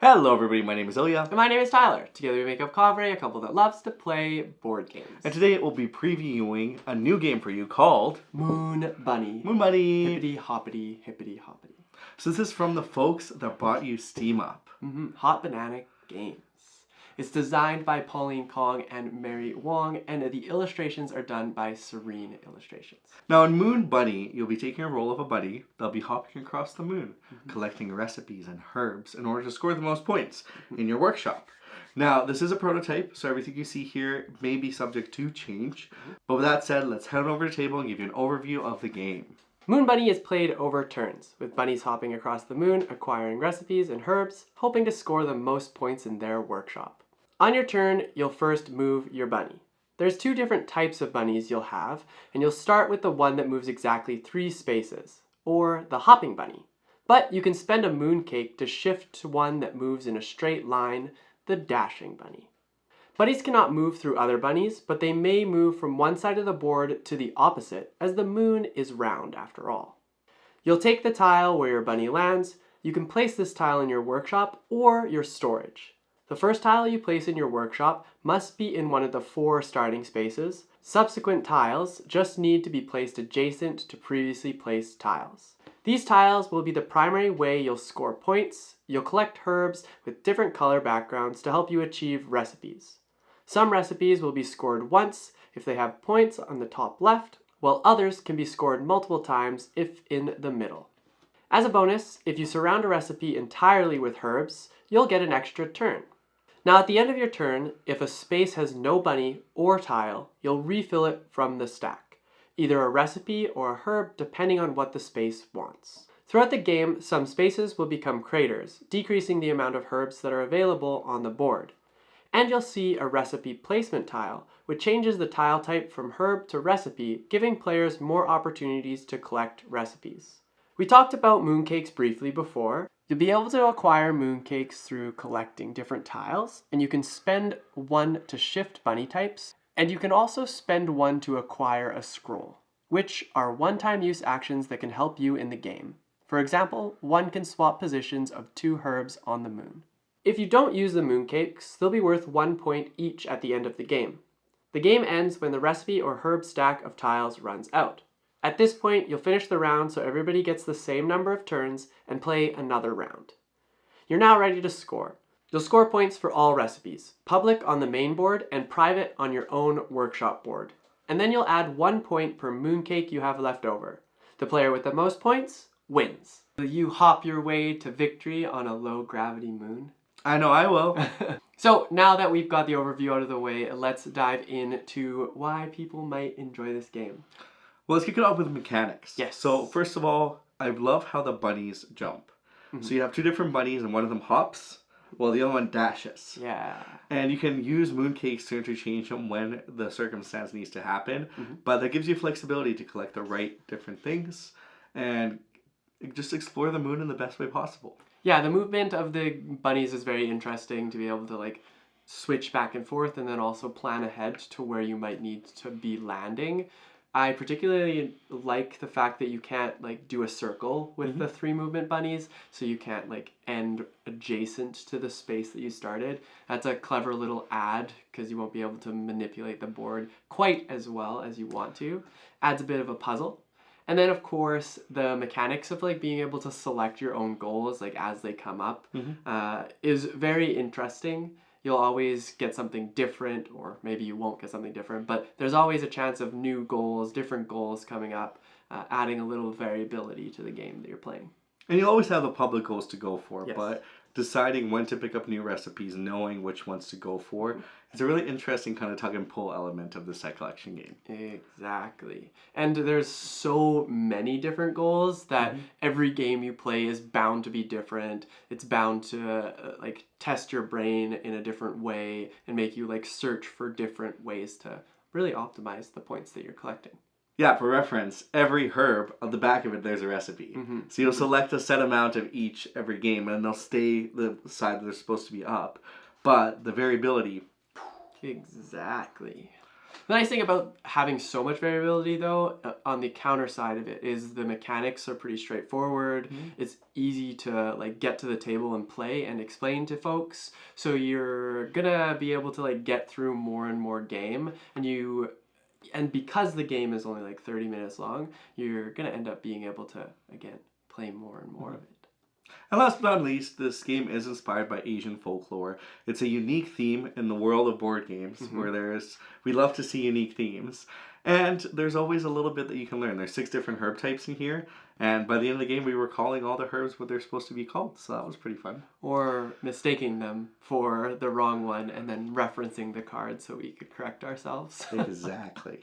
Hello everybody, my name is Ilya. And my name is Tyler. Together we make up Kovray, a couple that loves to play board games. And today we'll be previewing a new game for you called Moon Bunny. Moon Bunny. Hippity hoppity, hippity hoppity. So this is from the folks that brought you Steam Up. Hot Banana Games. It's designed by Pauline and Wong, and the illustrations are done by Serene Illustrations. Now in Moon Bunny, you'll be taking a role of a bunny that'll be hopping across the moon, collecting recipes and herbs in order to score the most points in your workshop. Now, this is a prototype, so everything you see here may be subject to change. But with that said, let's head on over to the table and give you an overview of the game. Moon Bunny is played over turns, with bunnies hopping across the moon, acquiring recipes and herbs, hoping to score the most points in their workshop. On your turn, you'll first move your bunny. There's two different types of bunnies you'll have, and you'll start with the one that moves exactly 3 spaces, or the hopping bunny. But you can spend a mooncake to shift to one that moves in a straight line, the dashing bunny. Bunnies cannot move through other bunnies, but they may move from one side of the board to the opposite, as the moon is round after all. You'll take the tile where your bunny lands. You can place this tile in your workshop or your storage. The first tile you place in your workshop must be in one of the 4 starting spaces. Subsequent tiles just need to be placed adjacent to previously placed tiles. These tiles will be the primary way you'll score points. You'll collect herbs with different color backgrounds to help you achieve recipes. Some recipes will be scored once if they have points on the top left, while others can be scored multiple times if in the middle. As a bonus, if you surround a recipe entirely with herbs, you'll get an extra turn. Now at the end of your turn, if a space has no bunny or tile, you'll refill it from the stack, either a recipe or a herb depending on what the space wants. Throughout the game, some spaces will become craters, decreasing the amount of herbs that are available on the board. And you'll see a recipe placement tile, which changes the tile type from herb to recipe, giving players more opportunities to collect recipes. We talked about mooncakes briefly before. You'll be able to acquire mooncakes through collecting different tiles, and you can spend 1 to shift bunny types, and you can also spend 1 to acquire a scroll, which are one-time use actions that can help you in the game. For example, 1 can swap positions of 2 herbs on the moon. If you don't use the mooncakes, they'll be worth 1 point each at the end of the game. The game ends when the recipe or herb stack of tiles runs out. At this point, you'll finish the round so everybody gets the same number of turns and play another round. You're now ready to score. You'll score points for all recipes, public on the main board and private on your own workshop board. And then you'll add 1 point per mooncake you have left over. The player with the most points wins. Will you hop your way to victory on a low-gravity moon? I know I will. So now that we've got the overview out of the way, let's dive into why people might enjoy this game. Well, let's kick it off with mechanics. Yes. So first of all, I love how the bunnies jump. So you have 2 different bunnies and one of them hops, while the other one dashes. Yeah. And you can use mooncakes to interchange them when the circumstance needs to happen. But that gives you flexibility to collect the right different things and just explore the moon in the best way possible. Yeah, the movement of the bunnies is very interesting to be able to switch back and forth and then also plan ahead to where you might need to be landing. I particularly like the fact that you can't do a circle with the 3 movement bunnies, so you can't end adjacent to the space that you started. That's a clever little add because you won't be able to manipulate the board quite as well as you want to. Adds a bit of a puzzle. And then of course the mechanics of being able to select your own goals as they come up is very interesting. You'll always get something different, or maybe you won't get something different, but there's always a chance of new goals, different goals coming up, adding a little variability to the game that you're playing. And you'll always have the public goals to go for, Yes. but deciding when to pick up new recipes, knowing which ones to go for, is a really interesting kind of tug and pull element of the set collection game. Exactly. And there's so many different goals that every game you play is bound to be different. It's bound to test your brain in a different way and make you search for different ways to really optimize the points that you're collecting. Yeah, for reference, every herb, on the back of it, there's a recipe. So you'll select a set amount of each every game, and they'll stay the side that they're supposed to be up. But the variability... Exactly. The nice thing about having so much variability, though, on the counter side of it, is the mechanics are pretty straightforward. It's easy to like get to the table and play and explain to folks. So you're gonna be able to like get through more and more game, and because the game is only like 30 minutes long, you're gonna end up being able to again play more and more of it. And last but not least, this game is inspired by Asian folklore. It's a unique theme in the world of board games where we love to see unique themes. And there's always a little bit that you can learn. There's 6 different herb types in here. And by the end of the game, we were calling all the herbs what they're supposed to be called. So that was pretty fun. Or mistaking them for the wrong one and then referencing the card so we could correct ourselves. Exactly.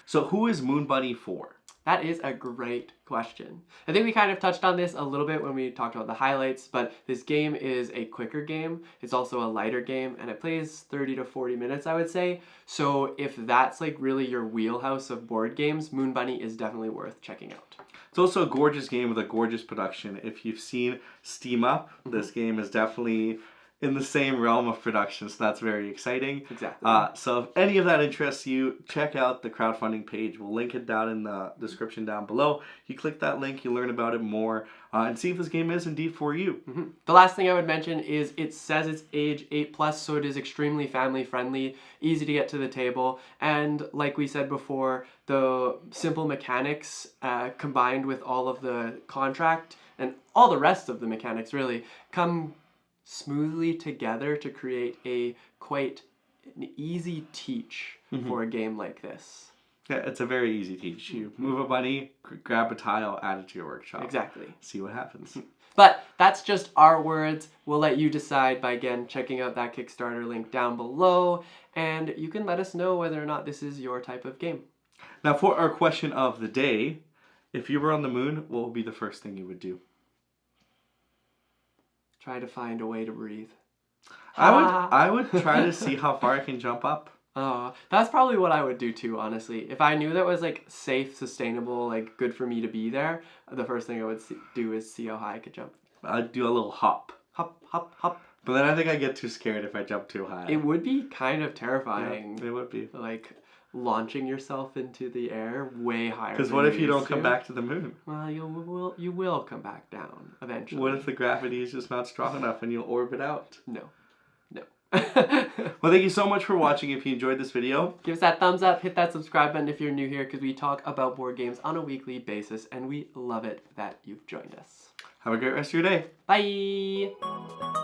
So who is Moon Bunny for? That is a great question. I think we kind of touched on this a little bit when we talked about the highlights, but this game is a quicker game. It's also a lighter game, and it plays 30 to 40 minutes, I would say. So if that's like really your wheelhouse of board games, Moon Bunny is definitely worth checking out. It's also a gorgeous game with a gorgeous production. If you've seen Steam Up, this game is definitely in the same realm of production, so that's very exciting. Exactly. So if any of that interests you, check out the crowdfunding page. We'll link it down in the description down below. You click that link, you learn about it more, and see if this game is indeed for you. The last thing I would mention is it says it's age 8+, so it is extremely family friendly, easy to get to the table, and like we said before, the simple mechanics combined with all of the contract and all the rest of the mechanics really come smoothly together to create quite an easy teach for a game like this. Yeah, it's a very easy teach. You move a bunny, grab a tile, add it to your workshop. Exactly. See what happens. But that's just our words. We'll let you decide by, again, checking out that Kickstarter link down below, and you can let us know whether or not this is your type of game. Now for our question of the day, if you were on the moon, what would be the first thing you would do? Try to find a way to breathe. I would try to see how far I can jump up. That's probably what I would do too, honestly. If I knew that was like safe, sustainable, like good for me to be there, the first thing I would do is see how high I could jump. I'd do a little hop. Hop, hop, hop. But then I think I'd get too scared if I jump too high. It would be kind of terrifying. Yeah, it would be. Like launching yourself into the air way higher. Because what if you don't come back to the moon? Well, you will come back down eventually. What if the gravity is just not strong enough and you'll orbit out? No. Well, thank you so much for watching. If you enjoyed this video, give us that thumbs up, hit that subscribe button if you're new here, because we talk about board games on a weekly basis, and we love it that you've joined us. Have a great rest of your day. Bye!